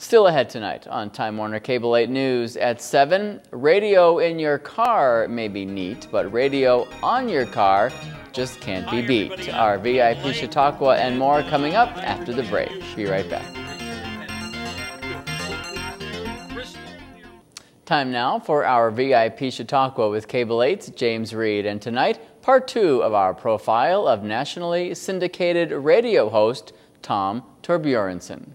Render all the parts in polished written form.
Still ahead tonight on Time Warner Cable 8 News at 7, radio in your car may be neat, but radio on your car just can't be beat. Our VIP Chautauqua and more coming up after the break. Be right back. Time now for our VIP Chautauqua with Cable 8's James Reed, and tonight, part 2 of our profile of nationally syndicated radio host Tom Torbjornsen.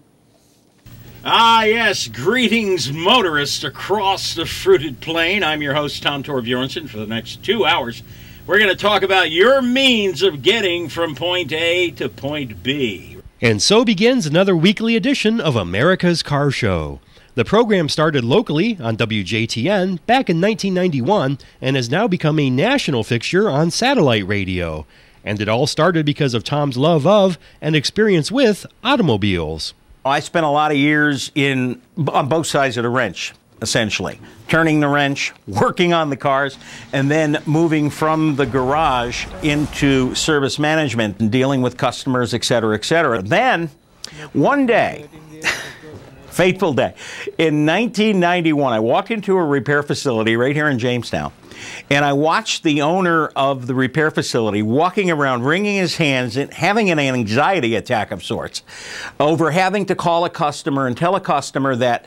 Ah, yes. Greetings, motorists across the fruited plain. I'm your host, Tom Torbjornsen. For the next 2 hours, we're going to talk about your means of getting from point A to point B. And so begins another weekly edition of America's Car Show. The program started locally on WJTN back in 1991 and has now become a national fixture on satellite radio. And it all started because of Tom's love of and experience with automobiles. I spent a lot of years on both sides of the wrench, essentially. Turning the wrench, working on the cars, and then moving from the garage into service management and dealing with customers, et cetera, et cetera. Then, one day, fateful day, in 1991, I walked into a repair facility right here in Jamestown. And I watched the owner of the repair facility walking around, wringing his hands and having an anxiety attack of sorts over having to call a customer and tell a customer that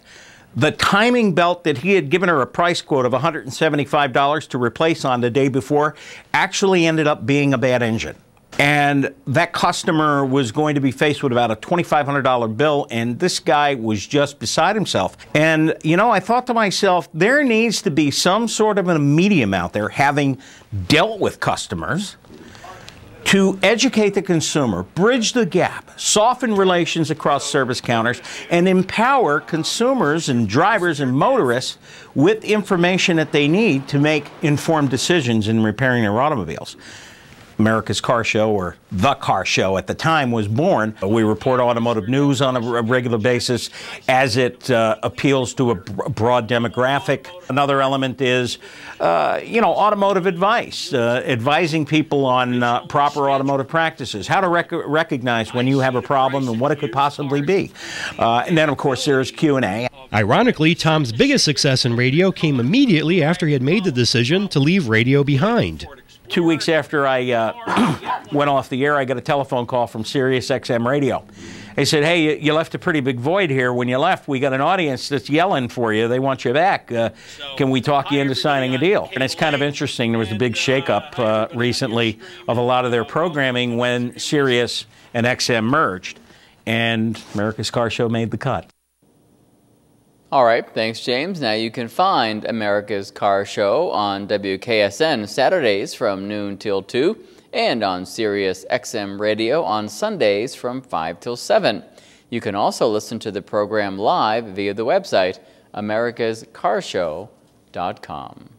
the timing belt that he had given her a price quote of $175 to replace on the day before actually ended up being a bad engine. And that customer was going to be faced with about a $2,500 bill, and this guy was just beside himself. And, you know, I thought to myself, there needs to be some sort of a medium out there, having dealt with customers, to educate the consumer, bridge the gap, soften relations across service counters, and empower consumers and drivers and motorists with information that they need to make informed decisions in repairing their automobiles. America's Car Show, or The Car Show at the time, was born. We report automotive news on a regular basis as it appeals to a broad demographic. Another element is, automotive advice, advising people on proper automotive practices, how to recognize when you have a problem and what it could possibly be. And then, of course, there's Q&A. Ironically, Tom's biggest success in radio came immediately after he had made the decision to leave radio behind. 2 weeks after I went off the air, I got a telephone call from Sirius XM radio. They said, hey, you left a pretty big void here when you left. We got an audience that's yelling for you. They want you back. Can we talk you into signing a deal? And it's kind of interesting. There was a big shakeup recently of a lot of their programming when Sirius and XM merged. And America's Car Show made the cut. All right, thanks, James. Now you can find America's Car Show on WKSN Saturdays from noon till 2 and on Sirius XM Radio on Sundays from 5 till 7. You can also listen to the program live via the website americascarshow.com.